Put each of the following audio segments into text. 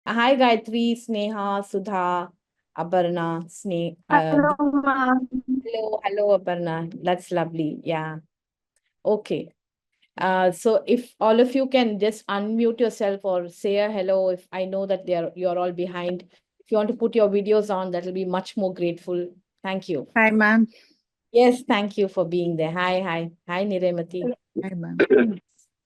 Hi, Gayatri, Sneha, Sudha, Aparna, Hello, ma'am. hello, Aparna. That's lovely. Yeah. Okay. So if all of you can just unmute yourself or say a hello, if I know that you're all behind. If you want to put your videos on, that'll be much more grateful. Thank you. Hi, ma'am. Yes, thank you for being there. Hi, Niremati. Hi, ma'am.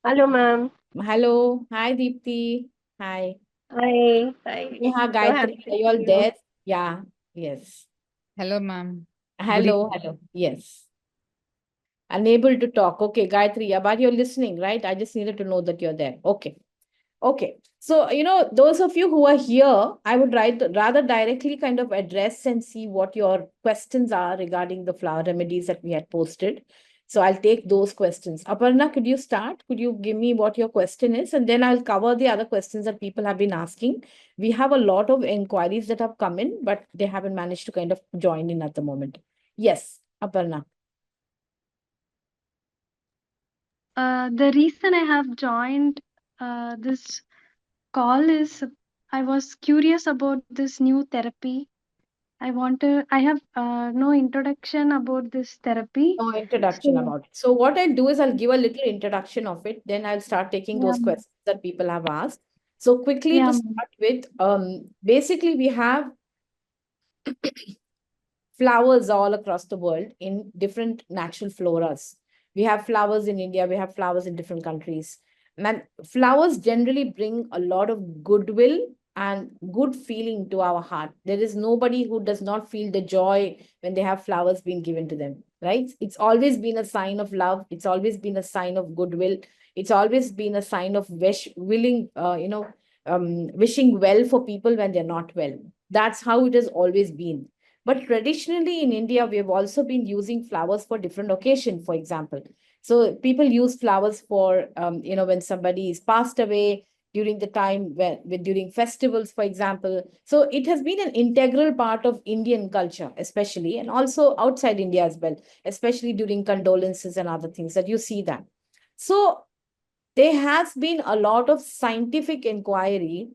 Hello, ma'am. Hello. Hi, Deepti. Hi. Hi. Hi. Neha, So Gayatri, happy to are you see all you. there? Yeah. Yes. Hello, ma'am. Good Hello, hello. Yes. Unable to talk. Okay, Gayatri, but you're listening, right? I just needed to know that you're there. Okay. Okay. So, those of you who are here, I would rather directly kind of address and see what your questions are regarding the flower remedies that we had posted. So I'll take those questions. Aparna, could you start? Could you give me what your question is? And then I'll cover the other questions that people have been asking. We have a lot of inquiries that have come in, but they haven't managed to kind of join in at the moment. Yes, Aparna. The reason I have joined this call is I was curious about this new therapy. I have no introduction about this therapy. No introduction So, about it. So what I'll do is I'll give a little introduction of it. Then I'll start taking yeah, those questions that people have asked. So quickly yeah, to ma'am. start with, basically we have flowers all across the world in different natural floras. We have flowers in India, we have flowers in different countries. And flowers generally bring a lot of goodwill and good feeling to our heart. There is nobody who does not feel the joy when they have flowers being given to them, right? It's always been a sign of love. It's always been a sign of goodwill. It's always been a sign of wishing well for people when they're not well. That's how it has always been. But traditionally in India, we have also been using flowers for different occasions, for example. So people use flowers for, when somebody is passed away, during the time during festivals, for example. So it has been an integral part of Indian culture, especially, and also outside India as well, especially during condolences and other things that you see that. So there has been a lot of scientific inquiry,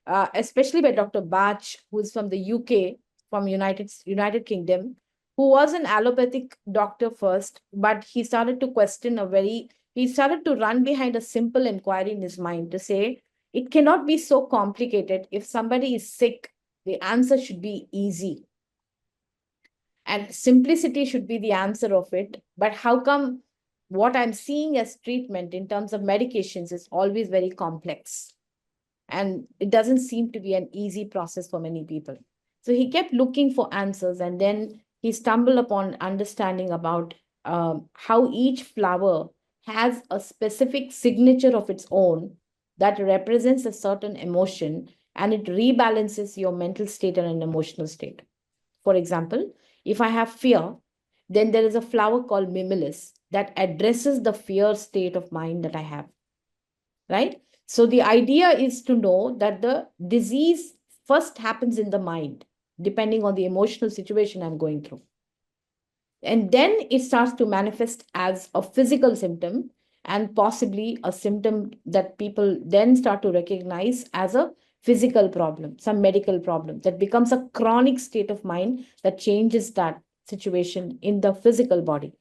especially by Dr. Bach, who is from the UK, from United Kingdom, who was an allopathic doctor first, but he started to run behind a simple inquiry in his mind to say, it cannot be so complicated. If somebody is sick, the answer should be easy. And simplicity should be the answer of it. But how come what I'm seeing as treatment in terms of medications is always very complex? And it doesn't seem to be an easy process for many people. So he kept looking for answers, and then he stumbled upon understanding about how each flower has a specific signature of its own that represents a certain emotion, and it rebalances your mental state and an emotional state. For example, if I have fear, then there is a flower called mimulus that addresses the fear state of mind that I have, right? So the idea is to know that the disease first happens in the mind, depending on the emotional situation I'm going through. And then it starts to manifest as a physical symptom, and possibly a symptom that people then start to recognize as a physical problem, some medical problem that becomes a chronic state of mind that changes that situation in the physical body.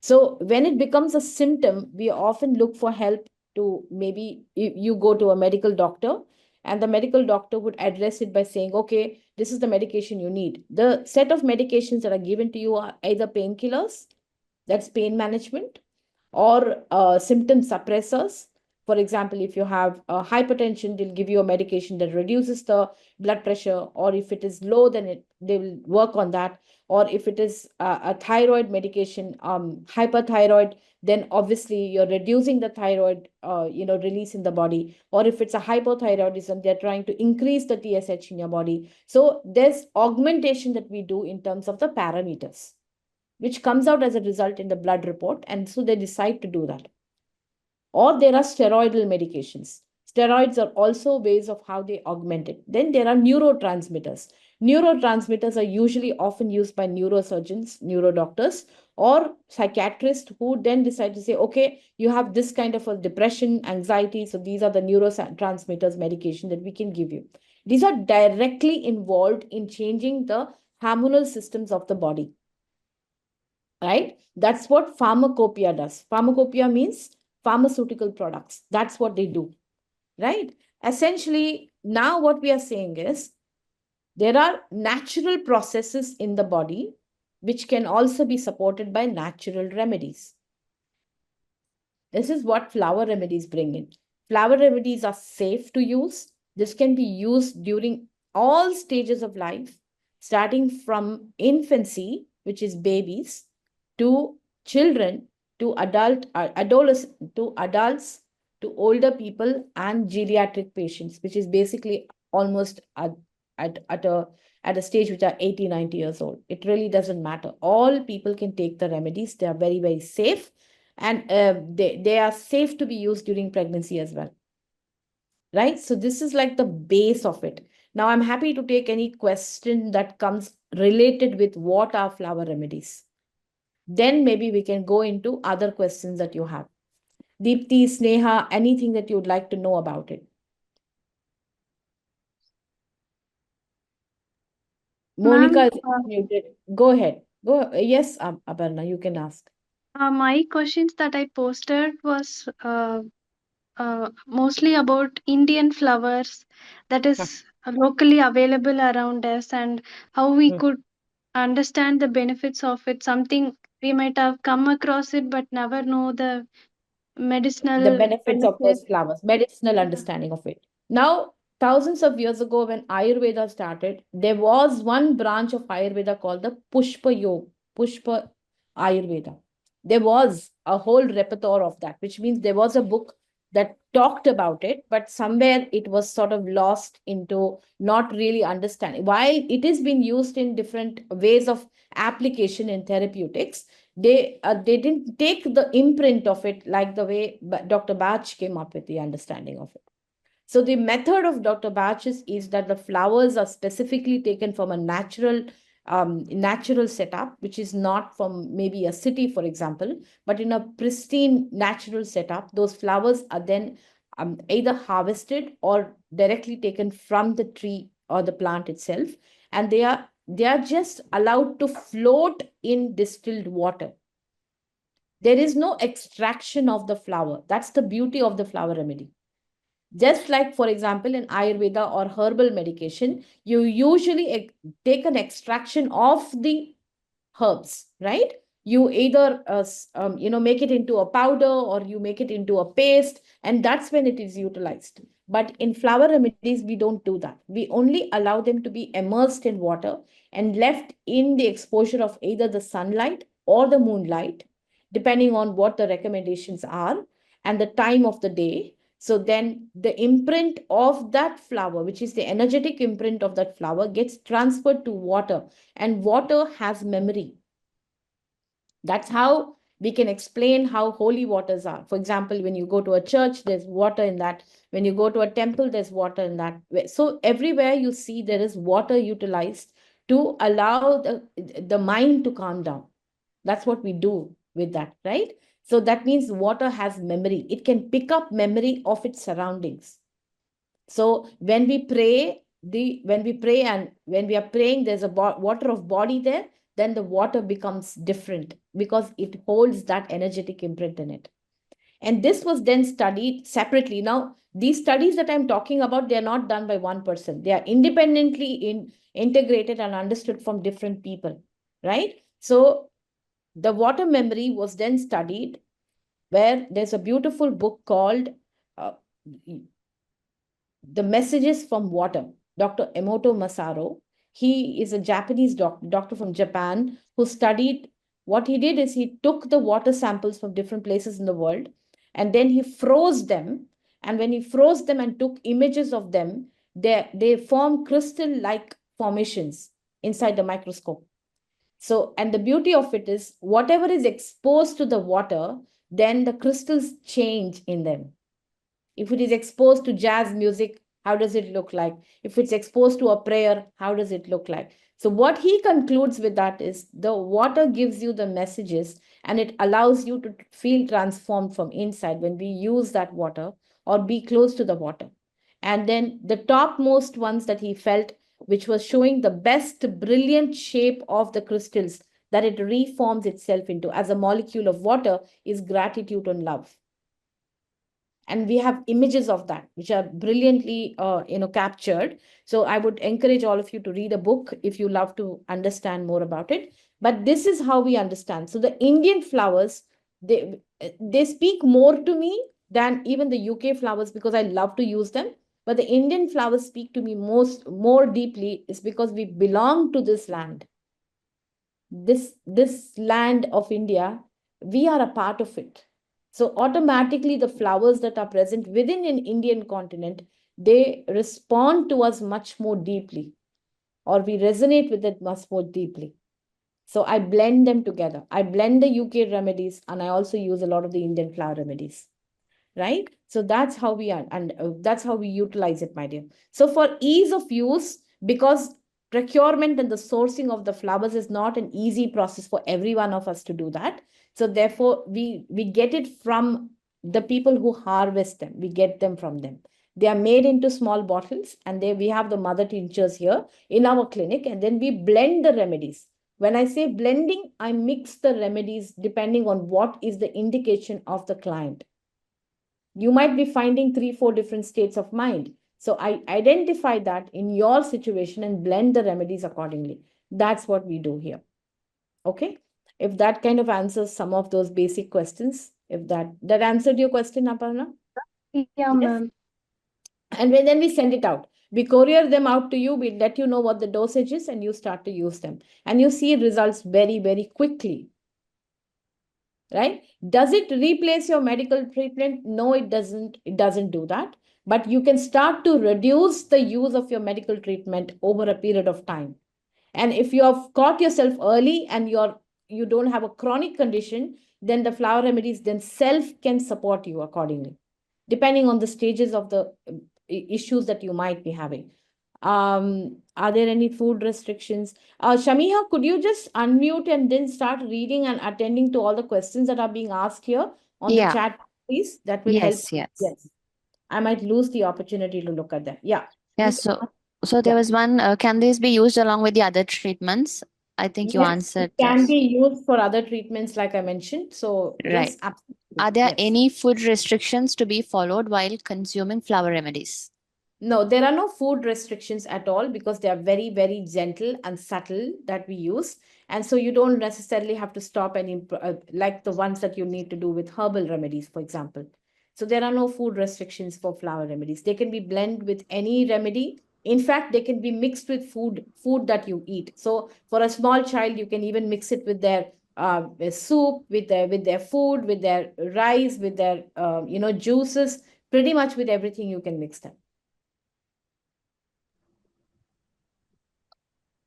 So when it becomes a symptom, we often look for help. To maybe you go to a medical doctor, and the medical doctor would address it by saying, okay, this is the medication you need. The set of medications that are given to you are either painkillers, that's pain management, or symptom suppressors. For example, if you have hypertension, they'll give you a medication that reduces the blood pressure, or if it is low, then they will work on that. Or if it is a thyroid medication, hyperthyroid, then obviously you're reducing the thyroid release in the body. Or if it's a hypothyroidism, they're trying to increase the TSH in your body. So there's augmentation that we do in terms of the parameters, which comes out as a result in the blood report. And so they decide to do that. Or there are steroidal medications. Steroids are also ways of how they augment it. Then there are neurotransmitters. Neurotransmitters are usually often used by neurosurgeons, neurodoctors, or psychiatrists, who then decide to say, okay, you have this kind of a depression, anxiety, so these are the neurotransmitters medication that we can give you. These are directly involved in changing the hormonal systems of the body, right? That's what pharmacopoeia does. Pharmacopoeia means pharmaceutical products. That's what they do, right? Essentially, now what we are saying is there are natural processes in the body which can also be supported by natural remedies. This is what flower remedies bring in. Flower remedies are safe to use. This can be used during all stages of life, starting from infancy, which is babies, to children, to adolescent, to adults, to older people, and geriatric patients, which is basically almost at, at a at a stage which are 80, 90 years old. It really doesn't matter. All people can take the remedies. They are very, very safe, and they are safe to be used during pregnancy as well, right? So this is like the base of it. Now I'm happy to take any question that comes related with what are flower remedies. Then maybe we can go into other questions that you have. Deepti, Sneha, anything that you'd like to know about it? Monica Ma'am, is muted. Go ahead. Go. Yes, Aparna, you can ask. my questions that I posted was mostly about Indian flowers that Hmm, is locally available around us, and how we hmm. could understand the benefits of it. Something we might have come across it but never know the The medicinal benefits of benefit. those flowers, medicinal Yeah. understanding of it. Now, thousands of years ago, when Ayurveda started, there was one branch of Ayurveda called the Pushpa Yoga, Pushpa Ayurveda. There was a whole repertoire of that, which means there was a book that talked about it, but somewhere it was sort of lost into not really understanding. While it is being used in different ways of application in therapeutics, they didn't take the imprint of it like the way Dr. Bach came up with the understanding of it. So the method of Dr. Bach's is that the flowers are specifically taken from a natural setup, which is not from maybe a city, for example, but in a pristine natural setup. Those flowers are then either harvested or directly taken from the tree or the plant itself, and they are just allowed to float in distilled water. There is no extraction of the flower. That's the beauty of the flower remedy. Just like, for example, in Ayurveda or herbal medication, you usually take an extraction of the herbs, right? You either make it into a powder or you make it into a paste, and that's when it is utilized. But in flower remedies, we don't do that. We only allow them to be immersed in water and left in the exposure of either the sunlight or the moonlight, depending on what the recommendations are and the time of the day. So then the imprint of that flower, which is the energetic imprint of that flower, gets transferred to water, and water has memory. That's how we can explain how holy waters are. For example, when you go to a church, there's water in that. When you go to a temple, there's water in that. So everywhere you see there is water utilized to allow the mind to calm down. That's what we do with that, right? So that means water has memory. It can pick up memory of its surroundings. So when we pray and when we are praying, there's a water of body there, then the water becomes different because it holds that energetic imprint in it. And this was then studied separately. Now, these studies that I'm talking about, they are not done by one person. They are independently integrated and understood from different people, right? So the water memory was then studied, where there's a beautiful book called uh, The Messages from Water, Dr. Emoto Masaru. He is a Japanese doctor from Japan who studied. What he did is he took the water samples from different places in the world, and then he froze them. And when he froze them and took images of them, they form crystal like formations inside the microscope. So, and the beauty of it is whatever is exposed to the water, then the crystals change in them. If it is exposed to jazz music, how does it look like? If it's exposed to a prayer, how does it look like? So, what he concludes with that is the water gives you the messages and it allows you to feel transformed from inside when we use that water or be close to the water. And then the topmost ones that he felt, which was showing the best brilliant shape of the crystals that it reforms itself into as a molecule of water, is gratitude and love. And we have images of that which are brilliantly captured. So I would encourage all of you to read a book if you love to understand more about it. But this is how we understand. So the Indian flowers, they speak more to me than even the UK flowers, because I love to use them. But the Indian flowers speak to me more deeply, is because we belong to this land. This land of India, we are a part of it. So automatically the flowers that are present within an Indian continent, they respond to us much more deeply, or we resonate with it much more deeply. So I blend them together. I blend the UK remedies, and I also use a lot of the Indian flower remedies, right? So that's how we are, and that's how we utilize it, my dear. So for ease of use, because procurement and the sourcing of the flowers is not an easy process for every one of us to do that. So therefore, we get it from the people who harvest them. We get them from them. They are made into small bottles, and we have the mother tinctures here in our clinic, and then we blend the remedies. When I say blending, I mix the remedies depending on what is the indication of the client. You might be finding 3 4 different states of mind. So I identify that in your situation and blend the remedies accordingly. That's what we do here. Okay, if that kind of answers some of those basic questions, if that answered your question, Aparna. Yeah, Yes. ma'am. And then we send it out, we courier them out to you, we let you know what the dosage is, and you start to use them, and you see results very very quickly. Right? Does it replace your medical treatment? No, it doesn't do that. But you can start to reduce the use of your medical treatment over a period of time. And if you have caught yourself early and you don't have a chronic condition, then the flower remedies themselves can support you accordingly, depending on the stages of the issues that you might be having. Are there any food restrictions? Shamiha, could you just unmute and then start reading and attending to all the questions that are being asked here on the Yeah. chat, please? That will help. Yes. Yes. I might lose the opportunity to look at that. Yeah. Yeah. You So there yeah. was one. Can these be used along with the other treatments? I think you Yes, it answered can this. be used for other treatments, like I mentioned. So, Right. yes, absolutely. Are there Yes. any food restrictions to be followed while consuming flower remedies? No, there are no food restrictions at all, because they are very, very gentle and subtle that we use. And so you don't necessarily have to stop any, like the ones that you need to do with herbal remedies, for example. So there are no food restrictions for flower remedies. They can be blended with any remedy. In fact, they can be mixed with food that you eat. So for a small child, you can even mix it with their soup, with their food, with their rice, with their juices. Pretty much with everything you can mix them.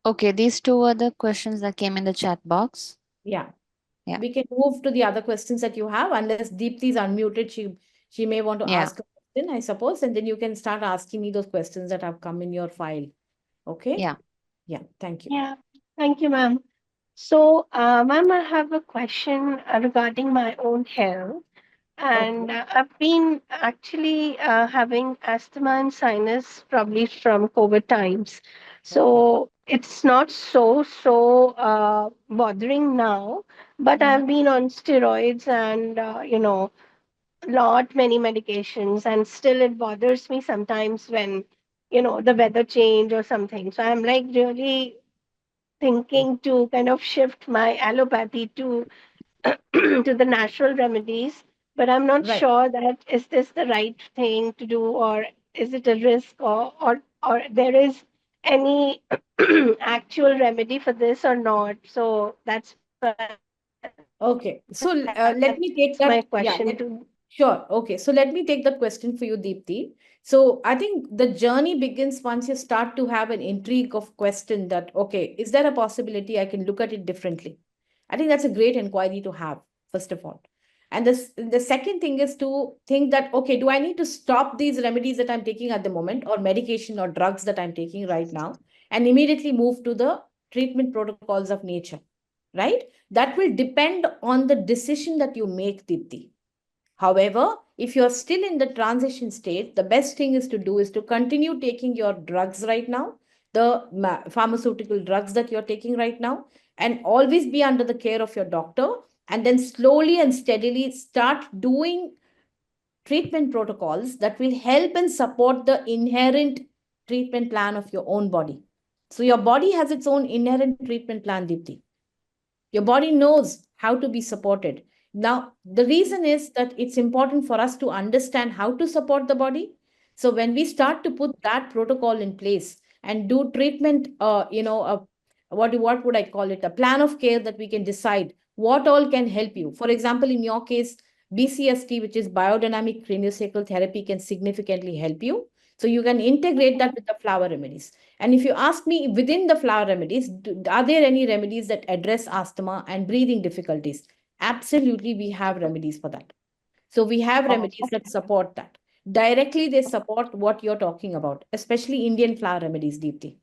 Okay, these two were the questions that came in the chat box. Yeah. Yeah. We can move to the other questions that you have, unless Deepti is unmuted. She may want to Yeah. ask a question, I suppose, and then you can start asking me those questions that have come in your file. Okay? Yeah. Yeah, thank you. Yeah, thank you, ma'am. So, ma'am, I have a question regarding my own health. Okay. And I've been actually having asthma and sinus probably from COVID times. Okay. So it's not so bothering now, but Mhm. I've been on steroids and lot many medications, and still it bothers me sometimes when the weather change or something. So I'm like really thinking to kind of shift my allopathy to to the natural remedies, but I'm not Right. sure that is this the right thing to do, or is it a risk, or there is any actual remedy for this or not. So that's Okay. my So question let me take to. that. Yeah. Sure. Okay. So let me take that question for you, Deepti. So I think the journey begins once you start to have an intrigue of question that, okay, is there a possibility I can look at it differently? I think that's a great inquiry to have, first of all. And the second thing is to think that, okay, do I need to stop these remedies that I'm taking at the moment, or medication or drugs that I'm taking right now, and immediately move to the treatment protocols of nature, right? That will depend on the decision that you make, Deepti. However, if you're still in the transition state, the best thing is to do is to continue taking your drugs right now, the pharmaceutical drugs that you're taking right now, and always be under the care of your doctor. And then slowly and steadily start doing treatment protocols that will help and support the inherent treatment plan of your own body. So your body has its own inherent treatment plan, Deepti. Your body knows how to be supported. Now, the reason is that it's important for us to understand how to support the body. So when we start to put that protocol in place and do treatment, what would I call it? A plan of care that we can decide what all can help you. For example, in your case, BCST, which is biodynamic craniosacral therapy, can significantly help you. So you can integrate that with the flower remedies. And if you ask me, within the flower remedies, are there any remedies that address asthma and breathing difficulties? Absolutely, we have remedies for that. So we have remedies that support that. Directly, they support what you're talking about, especially Indian flower remedies, Deepti.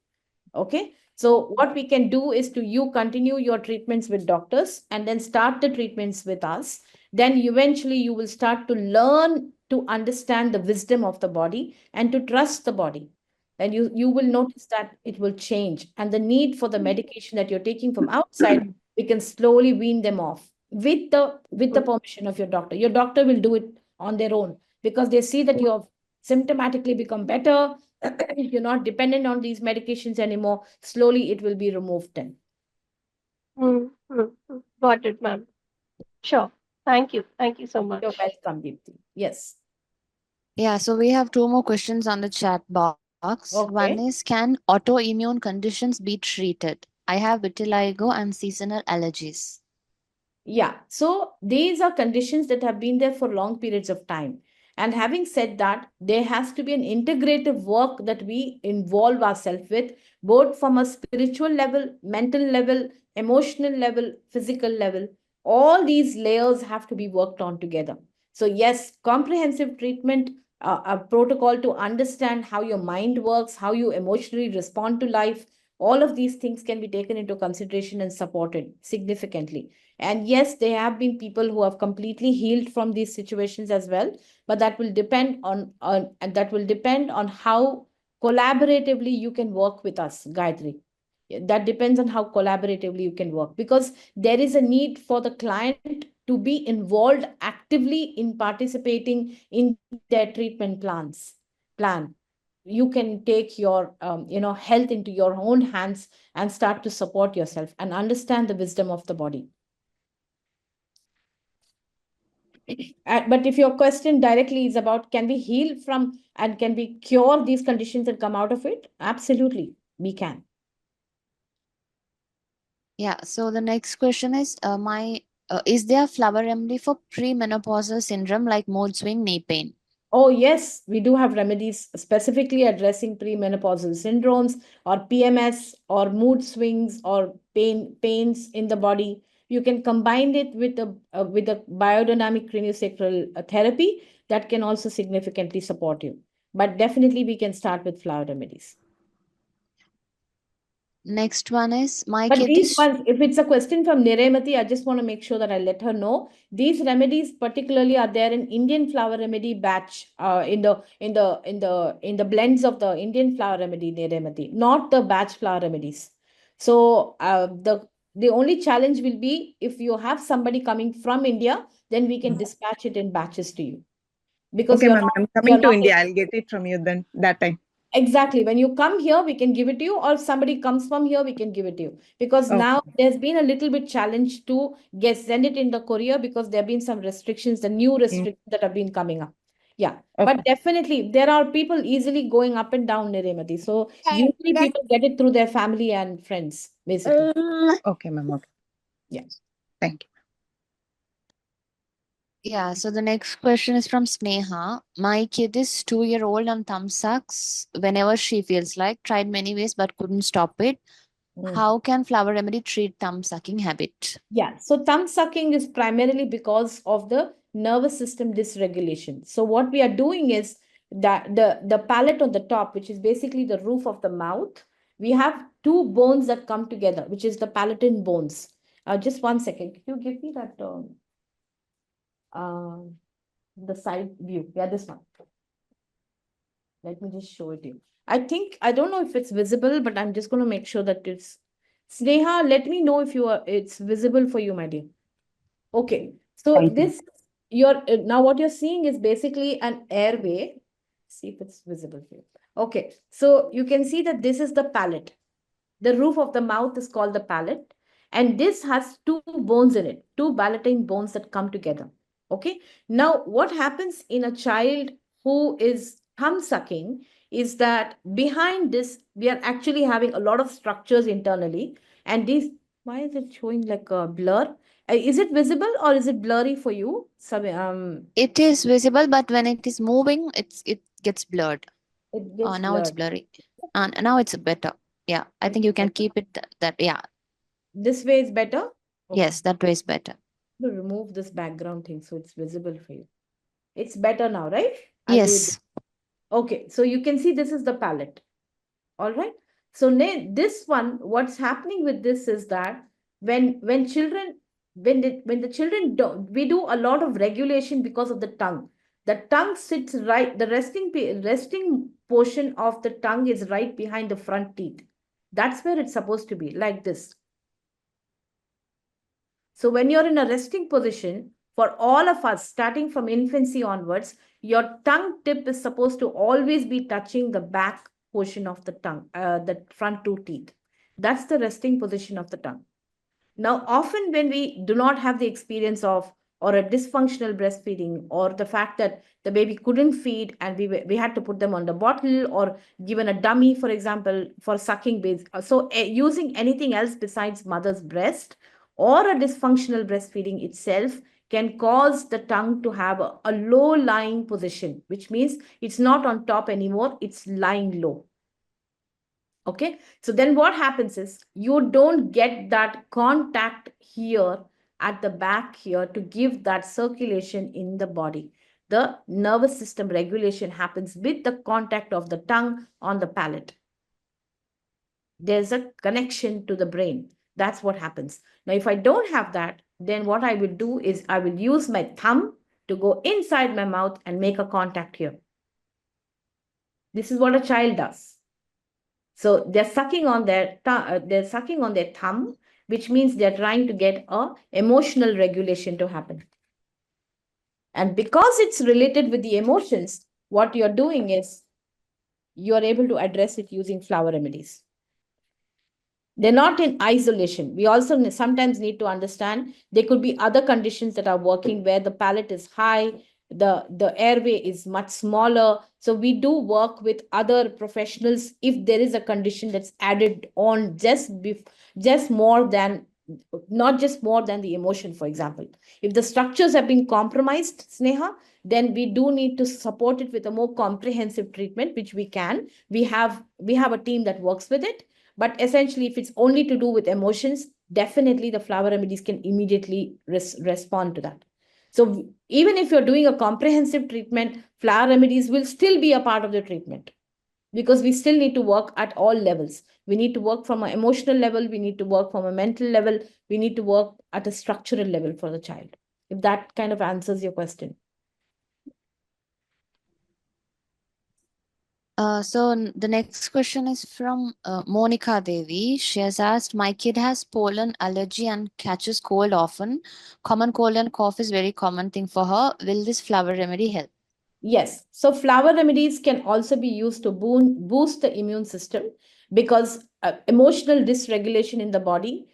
Okay. So what we can do is to you continue your treatments with doctors and then start the treatments with us. Then eventually you will start to learn to understand the wisdom of the body and to trust the body. And you will notice that it will change. And the need for the medication that you're taking from outside, we can slowly wean them off with the permission of your doctor. Your doctor will do it on their own because they see that you have symptomatically become better. You're not dependent on these medications anymore. Slowly it will be removed then. Got it, ma'am. Sure. Thank you. Thank you so You're much. welcome, Deepti. Yes. Yeah, so we have two more questions on the chat box. Okay. One is, can autoimmune conditions be treated? I have vitiligo and seasonal allergies. Yeah. So these are conditions that have been there for long periods of time. And having said that, there has to be an integrative work that we involve ourselves with, both from a spiritual level, mental level, emotional level, physical level. All these layers have to be worked on together. So yes, comprehensive treatment, a protocol to understand how your mind works, how you emotionally respond to life, all of these things can be taken into consideration and supported significantly. And yes, there have been people who have completely healed from these situations as well, but that will depend on how collaboratively you can work with us, Gayatri. That depends on how collaboratively you can work, because there is a need for the client to be involved actively in participating in their treatment plan. You can take your health into your own hands and start to support yourself and understand the wisdom of the body. But if your question directly is about can we heal from and can we cure these conditions and come out of it? Absolutely, we can. Yeah, so the next question is, is there a flower remedy for premenopausal syndrome like mood swing, knee pain? Oh, yes, we do have remedies specifically addressing premenopausal syndromes or PMS or mood swings or pains in the body. You can combine it with a biodynamic craniosacral therapy that can also significantly support you. But definitely we can start with flower remedies. Next one is, my But kid these is ones, if it's a question from Niremati, I just want to make sure that I let her know. These remedies particularly are there in Indian flower remedy batch, in the blends of the Indian flower remedy, Niremati, not the batch flower remedies. So the only challenge will be if you have somebody coming from India, then we can dispatch it in batches to you. Because Okay, you're ma'am. not I'm you're coming to not India. I'll get it from you then that time. Exactly. When you come here, we can give it to you, or if somebody comes from here, we can give it to you. Because Okay. now there's been a little bit challenge to send it in the courier because there have been some restrictions, the new restrictions that have been coming up. Yeah. Okay. But definitely there are people easily going up and down Niremati. So usually people get it through their family and friends, basically. Okay, ma'am. Okay. Yeah. Thank you. Yeah, so the next question is from Sneha. My kid is 2-year-old on thumb sucks whenever she feels like, tried many ways but couldn't stop it. How can flower remedy treat thumb sucking habit? Yeah, so thumb sucking is primarily because of the nervous system dysregulation. So what we are doing is that the palate on the top, which is basically the roof of the mouth, we have two bones that come together, which is the palatine bones. Just one second. Can you give me that? the side view. Yeah, this one. Let me just show it to you. I don't know if it's visible, but I'm just going to make sure that it's Sneha. Let me know if it's visible for you, my dear. Okay. So Thank you. this, now what you're seeing is basically an airway. See if it's visible for you. Okay. So you can see that this is the palate. The roof of the mouth is called the palate. And this has two bones in it, two palatine bones that come together. Okay. Now, what happens in a child who is thumb sucking is that behind this, we are actually having a lot of structures internally. And these, why is it showing like a blur? Is it visible or is it blurry for you? It is visible, but when it is moving, it gets blurred. It gets Now it's blurred. blurry. And now it's better. Yeah, I think you can keep it that. Yeah, This way is better. Okay. yes, that way is better. To remove this background thing so it's visible for you. It's better now, right? I'll do it. Yes. Okay, so you can see this is the palette. All right. So this one, what's happening with this is that when children, when the children do, we do a lot of regulation because of the tongue. The tongue sits right, the resting portion of the tongue is right behind the front teeth. That's where it's supposed to be, like this. So when you're in a resting position, for all of us, starting from infancy onwards, your tongue tip is supposed to always be touching the back portion of the tongue, the front two teeth. That's the resting position of the tongue. Now, often when we do not have the experience of or a dysfunctional breastfeeding or the fact that the baby couldn't feed and we had to put them on the bottle or given a dummy, for example, for sucking babies. So using anything else besides mother's breast or a dysfunctional breastfeeding itself can cause the tongue to have a low lying position, which means it's not on top anymore, it's lying low. Okay, so then what happens is you don't get that contact here at the back here to give that circulation in the body. The nervous system regulation happens with the contact of the tongue on the palate. There's a connection to the brain. That's what happens. Now, if I don't have that, then what I will do is I will use my thumb to go inside my mouth and make a contact here. This is what a child does. So they're sucking on their thumb, which means they're trying to get a emotional regulation to happen. And because it's related with the emotions, what you're doing is you're able to address it using flower remedies. They're not in isolation. We also sometimes need to understand there could be other conditions that are working where the palate is high, the airway is much smaller. So we do work with other professionals if there is a condition that's added on just more than, not just more than the emotion, for example. If the structures have been compromised, Sneha, then we do need to support it with a more comprehensive treatment, which we can. We have a team that works with it. But essentially, if it's only to do with emotions, definitely the flower remedies can immediately respond to that. So even if you're doing a comprehensive treatment, flower remedies will still be a part of the treatment because we still need to work at all levels. We need to work from an emotional level. We need to work from a mental level. We need to work at a structural level for the child. If that kind of answers your question. The next question is from Monica Devi. She has asked, my kid has pollen allergy and catches cold often. Common cold and cough is very common thing for her. Will this flower remedy help? Yes. So flower remedies can also be used to boost the immune system because emotional dysregulation in the body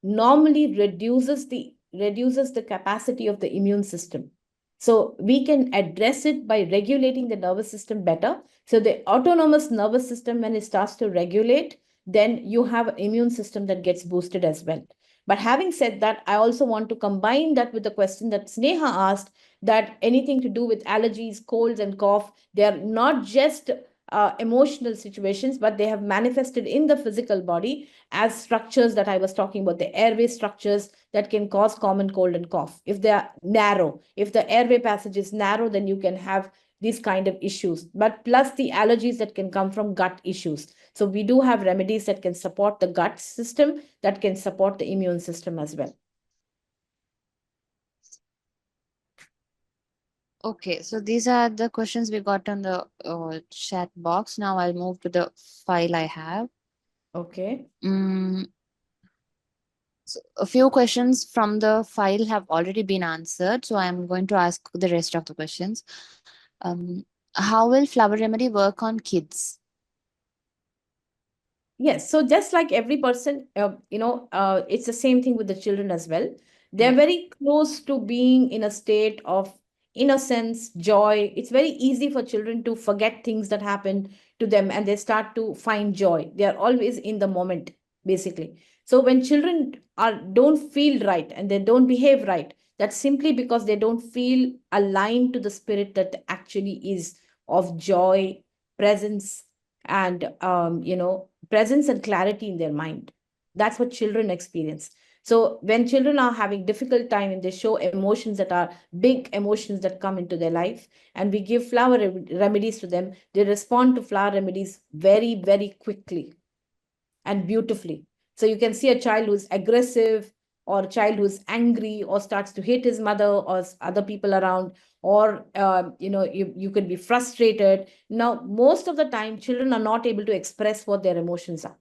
normally reduces the capacity of the immune system. So we can address it by regulating the nervous system better. So the autonomous nervous system, when it starts to regulate, then you have an immune system that gets boosted as well. But having said that, I also want to combine that with the question that Sneha asked, that anything to do with allergies, colds, and cough, they are not just emotional situations, but they have manifested in the physical body as structures that I was talking about, the airway structures that can cause common cold and cough. If they are narrow, if the airway passage is narrow, then you can have these kind of issues, but plus the allergies that can come from gut issues. So we do have remedies that can support the gut system, that can support the immune system as well. Okay, so these are the questions we got on the chat box. Now I'll move to the file I have. Okay. Mm, so a few questions from the file have already been answered, so I'm going to ask the rest of the questions. Um, how will Flower Remedy work on kids? Yes, so just like every person, it's the same thing with the children as well. They're Yeah. very close to being in a state of innocence, joy. It's very easy for children to forget things that happen to them and they start to find joy. They are always in the moment, basically. So when children don't feel right and they don't behave right, that's simply because they don't feel aligned to the spirit that actually is of joy, presence, and presence and clarity in their mind. That's what children experience. So when children are having difficult time and they show emotions that are big emotions that come into their life, and we give flower remedies to them, they respond to flower remedies very, very quickly and beautifully. So you can see a child who's aggressive, or a child who's angry, or starts to hate his mother or other people around, or you could be frustrated. Now, most of the time, children are not able to express what their emotions are,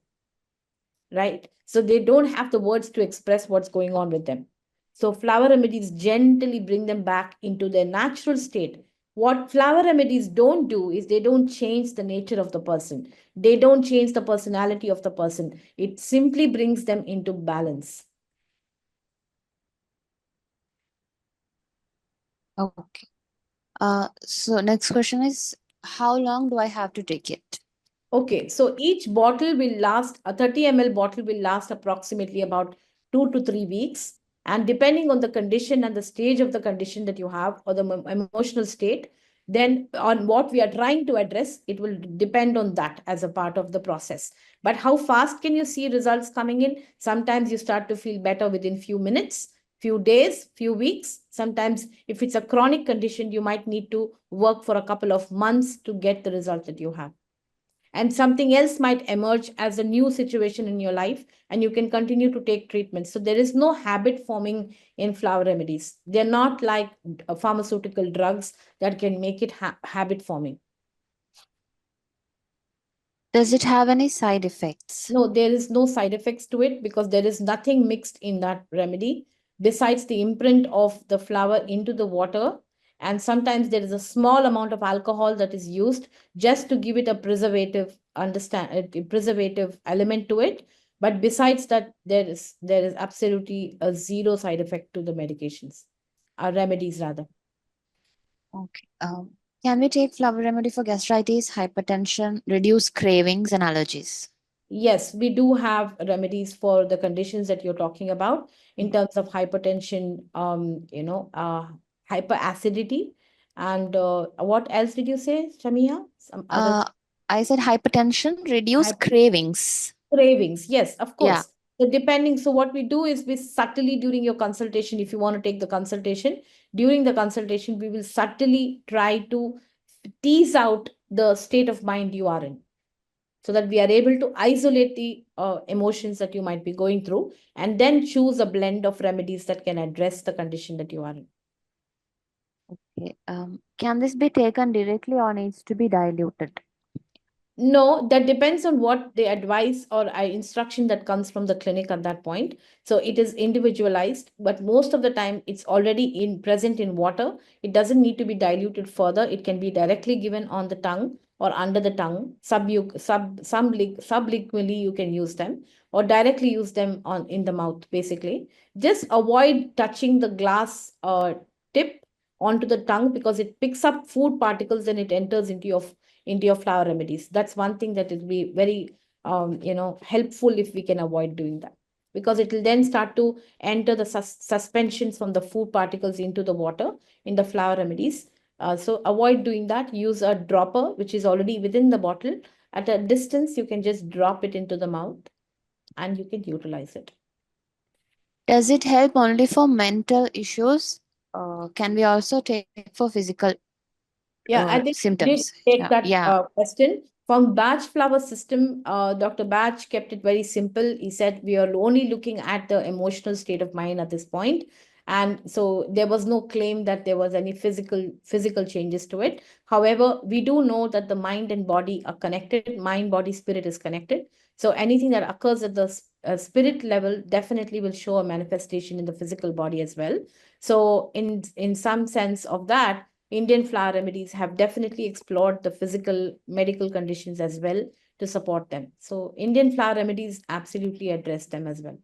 right? So they don't have the words to express what's going on with them. So flower remedies gently bring them back into their natural state. What flower remedies don't do is they don't change the nature of the person. They don't change the personality of the person. It simply brings them into balance. Okay. So next question is, how long do I have to take it? Okay, so each bottle will last, a 30 ml bottle will last approximately about 2 to 3 weeks. And depending on the condition and the stage of the condition that you have, or the emotional state, then on what we are trying to address, it will depend on that as a part of the process. But how fast can you see results coming in? Sometimes you start to feel better within few minutes, few days, few weeks. Sometimes if it's a chronic condition, you might need to work for a couple of months to get the result that you have, and something else might emerge as a new situation in your life, and you can continue to take treatment. So there is no habit forming in flower remedies. They're not like pharmaceutical drugs that can make it habit forming. Does it have any side effects? No, there is no side effects to it because there is nothing mixed in that remedy besides the imprint of the flower into the water. And sometimes there is a small amount of alcohol that is used just to give it a preservative element to it. But besides that, there is absolutely a zero side effect to the medications, remedies rather. Okay. Can we take Flower Remedy for gastritis, hypertension, reduce cravings, and allergies? Yes, we do have remedies for the conditions that you're talking about in terms of hypertension, hyperacidity, and what else did you say, Shamia? Some other I said hypertension, reduce hyper cravings. cravings. Yes, of Yeah. course. So depending, so what we do is we subtly during your consultation, if you want to take the consultation, during the consultation, we will subtly try to tease out the state of mind you are in, so that we are able to isolate the emotions that you might be going through, and then choose a blend of remedies that can address the condition that you are in. Okay. Can this be taken directly or needs to be diluted? No, that depends on what the advice or instruction that comes from the clinic at that point. So it is individualized, but most of the time it's already in present in water. It doesn't need to be diluted further. It can be directly given on the tongue or under the tongue. Subliqually you can use them, or directly use them on in the mouth. Basically, just avoid touching the glass tip onto the tongue because it picks up food particles and it enters into your flower remedies. That's one thing that will be very helpful if we can avoid doing that, because it will then start to enter the suspensions from the food particles into the water in the flower remedies. So avoid doing that. Use a dropper which is already within the bottle. At a distance, you can just drop it into the mouth and you can utilize it. Does it help only for mental issues? Can we also take for physical Yeah, I think we did symptoms? take that Yeah. question. From Batch Flower System, Dr. Batch kept it very simple. He said we are only looking at the emotional state of mind at this point. And so there was no claim that there was any physical changes to it. However, we do know that the mind and body are connected. Mind, body, spirit is connected. So anything that occurs at the spirit level definitely will show a manifestation in the physical body as well. So in some sense of that, Indian flower remedies have definitely explored the physical medical conditions as well to support them. So Indian flower remedies absolutely address them as well.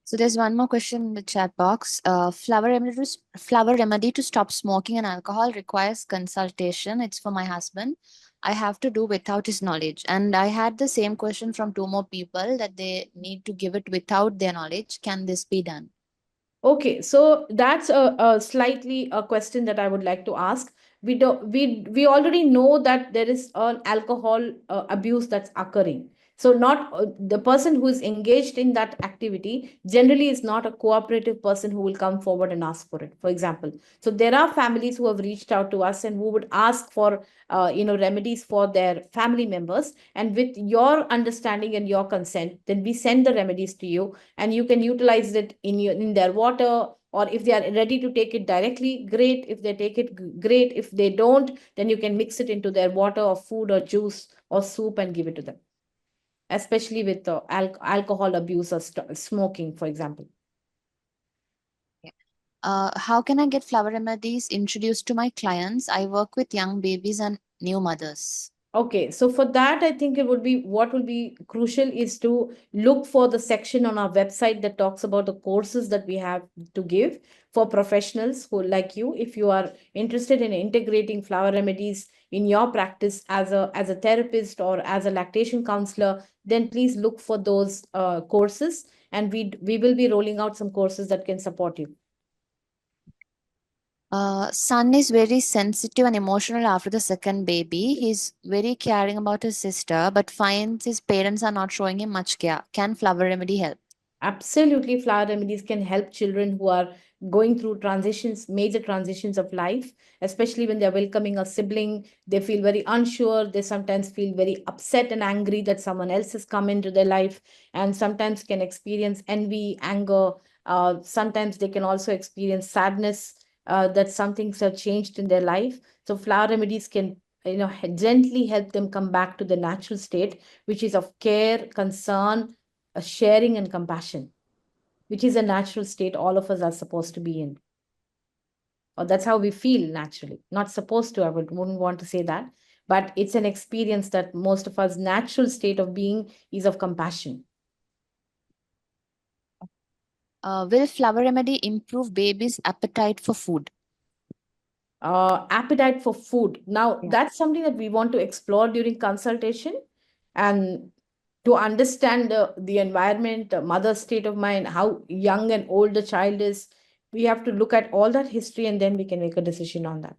So there's one more question in the chat box. Flower remedy to stop smoking and alcohol requires consultation. It's for my husband. I have to do without his knowledge. And I had the same question from two more people that they need to give it without their knowledge. Can this be done? Okay, so that's a slightly a question that I would like to ask. We already know that there is an alcohol abuse that's occurring. So not the person who is engaged in that activity generally is not a cooperative person who will come forward and ask for it. For example, so there are families who have reached out to us and who would ask for remedies for their family members. And with your understanding and your consent, then we send the remedies to you and you can utilize it in their water, or if they are ready to take it directly, great. If they take it, great. If they don't, then you can mix it into their water or food or juice or soup and give it to them, especially with alcohol abuse or smoking, for example. How can I get flower remedies introduced to my clients? I work with young babies and new mothers. Okay, so for that, I think it would be what will be crucial is to look for the section on our website that talks about the courses that we have to give for professionals who like you. If you are interested in integrating flower remedies in your practice as a therapist or as a lactation counselor, then please look for those courses, and we will be rolling out some courses that can support you. Son is very sensitive and emotional after the second baby. He's very caring about his sister, but finds his parents are not showing him much care. Can flower remedy help? Absolutely, flower remedies can help children who are going through transitions, major transitions of life, especially when they're welcoming a sibling. They feel very unsure. They sometimes feel very upset and angry that someone else has come into their life, and sometimes can experience envy, anger. Sometimes they can also experience sadness that some things have changed in their life. So flower remedies can gently help them come back to the natural state, which is of care, concern, a sharing and compassion, which is a natural state all of us are supposed to be in. Or that's how we feel naturally. Not supposed to, wouldn't want to say that, but it's an experience that most of us natural state of being is of compassion. Will flower remedy improve baby's appetite for food? Appetite for food. Now, Yeah. that's something that we want to explore during consultation, and to understand the environment, the mother's state of mind, how young and old the child is. We have to look at all that history and then we can make a decision on that.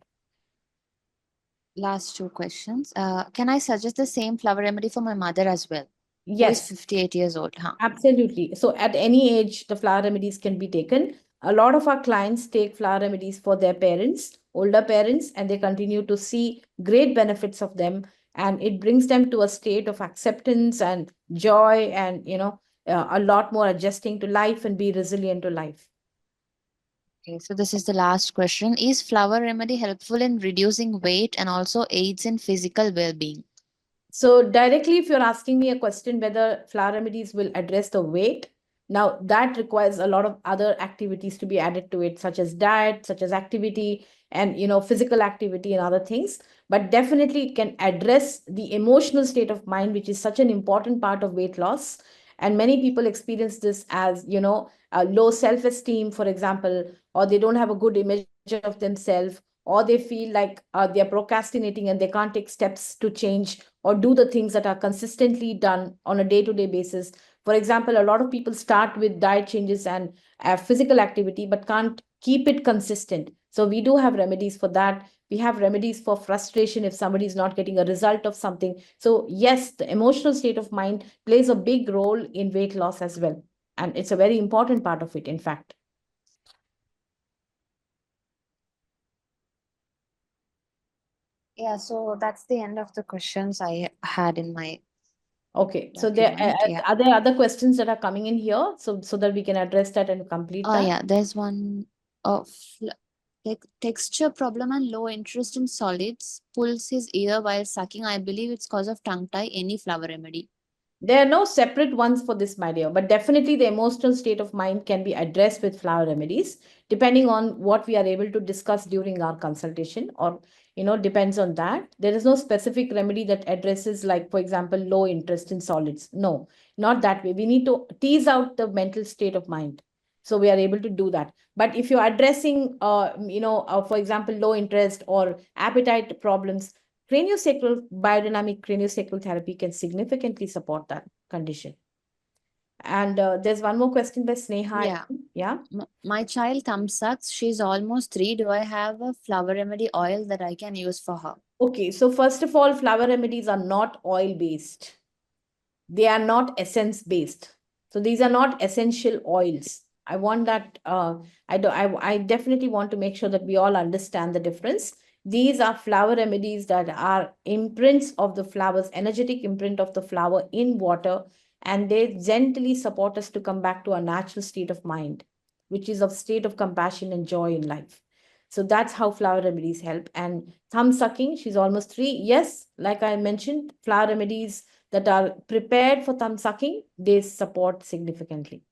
Last two questions. Can I suggest the same flower remedy for my mother as well, who is Yes, 58 years old? Huh? absolutely. So at any age, the flower remedies can be taken. A lot of our clients take flower remedies for their parents, older parents, and they continue to see great benefits of them. And it brings them to a state of acceptance and joy and, a lot more adjusting to life and be resilient to life. Okay, so this is the last question. Is flower remedy helpful in reducing weight and also aids in physical well-being? So directly, if you're asking me a question whether flower remedies will address the weight, now that requires a lot of other activities to be added to it, such as diet, such as activity, and physical activity and other things. But definitely, it can address the emotional state of mind, which is such an important part of weight loss. And many people experience this as a low self-esteem, for example, or they don't have a good image of themselves, or they feel like they're procrastinating and they can't take steps to change or do the things that are consistently done on a day-to-day basis. For example, a lot of people start with diet changes and physical activity but can't keep it consistent. So we do have remedies for that. We have remedies for frustration if somebody is not getting a result of something. So yes, the emotional state of mind plays a big role in weight loss as well, and it's a very important part of it, in fact. Yeah, so that's the end of the questions I had in my Okay, so there document. Yeah. are there other questions that are coming in here, so that we can address that and complete that. Yeah, there's one of texture problem and low interest in solids. Pulls his ear while sucking. I believe it's cause of tongue tie. Any flower remedy? There are no separate ones for this, my dear, but definitely the emotional state of mind can be addressed with flower remedies, depending on what we are able to discuss during our consultation, or depends on that. There is no specific remedy that addresses, like, for example, low interest in solids. No, not that way. We need to tease out the mental state of mind. So we are able to do that. But if you're addressing, for example, low interest or appetite problems, craniosacral biodynamic craniosacral therapy can significantly support that condition. And there's one more question by Sneha. Yeah. Yeah. My child thumb sucks. She's almost 3. Do I have a flower remedy oil that I can use for her? Okay. So first of all, flower remedies are not oil based. They are not essence based. So these are not essential oils. I want that. I definitely want to make sure that we all understand the difference. These are flower remedies that are imprints of the flowers, energetic imprint of the flower in water, and they gently support us to come back to a natural state of mind, which is of state of compassion and joy in life. So that's how flower remedies help. And thumb sucking, she's almost 3. Yes, like I mentioned, flower remedies that are prepared for thumb sucking, they support significantly.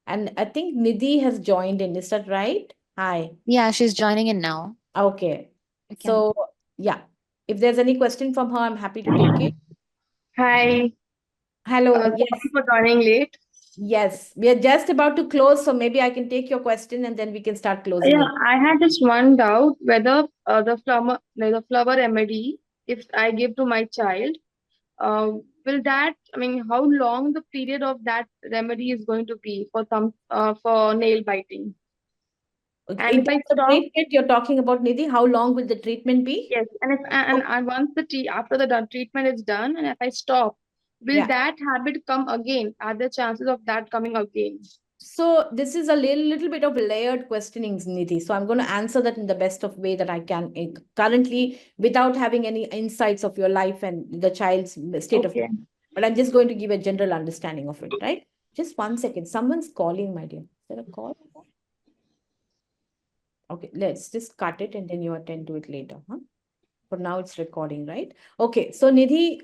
And I think Nidhi has joined in. Is that right? Hi. Yeah, she's joining in now. Okay. Okay. So, yeah. If there's any question from her, I'm happy to take it. Hi, Hello. sorry Yes. for joining late. Yes. We are just about to close. So maybe I can take your question and then we can start closing Yeah, it. I had just one doubt whether the flower remedy, if I give to my child, uh, will that, I mean, how long the period of that remedy is going to be for nail biting? Okay. And In if I terms of stop, treatment, you're talking about, Nidhi, how long will the treatment be? yes, and once after the treatment is done, and if I stop, will Yeah. that habit come again? Are there chances of that coming again? So this is a little bit of layered questioning, Nidhi. So I'm going to answer that in the best of way that I can currently, without having any insights of your life and the child's state of. Okay. But I'm just going to give a general understanding of it, right? Just 1 second. Someone's calling, my dear. Is there a call? Okay, let's just cut it and then you attend to it later. Huh? For now, it's recording, right? Okay, so Nidhi,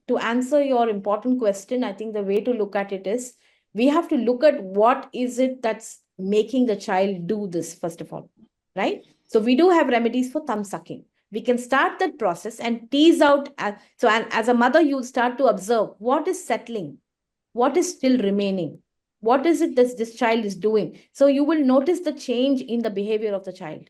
to answer your important question, I think the way to look at it is we have to look at what is it that's making the child do this, first of all, right? So we do have remedies for thumb sucking. We can start that process and tease out. And as a mother, you start to observe what is settling, what is still remaining, what is it that this child is doing. So you will notice the change in the behavior of the child,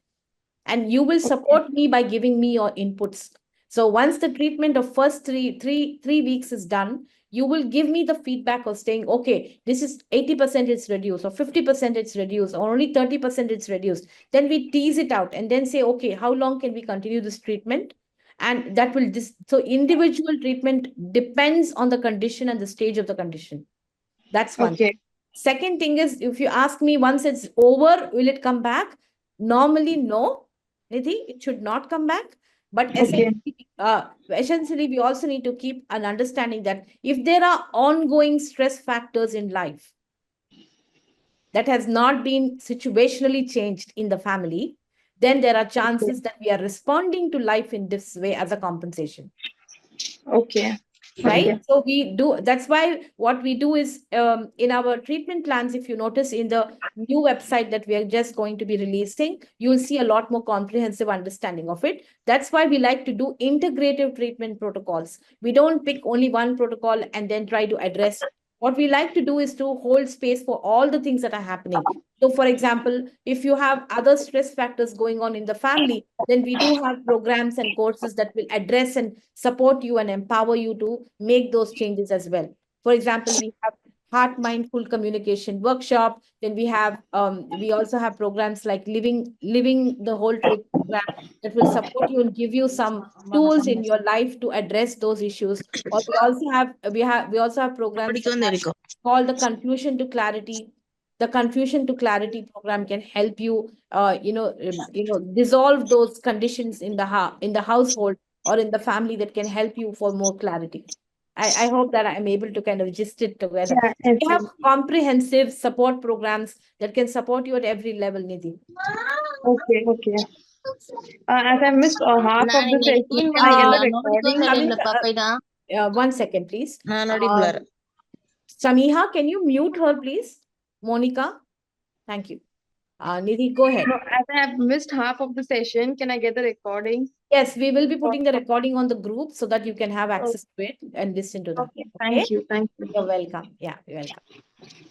and you will support me by giving me your inputs. So once the treatment of first three weeks is done, you will give me the feedback of saying, okay, this is 80% it's reduced, or 50% it's reduced, or only 30% it's reduced. Then we tease it out and then say, okay, how long can we continue this treatment? And that will so individual treatment depends on the condition and the stage of the condition. That's one. Okay. Second thing is, if you ask me, once it's over, will it come back? Normally, no. Nidhi, it should not come back. But Okay. essentially, we also need to keep an understanding that if there are ongoing stress factors in life that has not been situationally changed in the family, then there are chances that we are responding to life in this way as a compensation. Okay. Right? Okay. So we do, that's why what we do is, in our treatment plans, if you notice in the new website that we are just going to be releasing, you will see a lot more comprehensive understanding of it. That's why we like to do integrative treatment protocols. We don't pick only one protocol and then try to address. What we like to do is to hold space for all the things that are happening. So for example, if you have other stress factors going on in the family, then we do have programs and courses that will address and support you and empower you to make those changes as well. For example, we have heart mindful communication workshop. Then we also have programs like living the whole truth program that will support you and give you some tools in your life to address those issues. Or we also have programs that are called the confusion to clarity. The confusion to clarity program can help you dissolve those conditions in the household or in the family, that can help you for more clarity. I hope that I'm able to kind of gist it together. Yeah, yes, We have comprehensive support programs that can support you at every level, Nidhi. okay, okay. As I missed half of the session, can I get the recording? Samantha, 1 second, please. Non-audible. Samiha, can you mute her, please? Monica, thank you. Nidhi, go ahead. No, as I have missed half of the session, can I get the recording? Yes, we will be putting the recording on the group so that you can have access to it and listen to them. Okay, Okay? thank you. You're welcome. Yeah, you're welcome.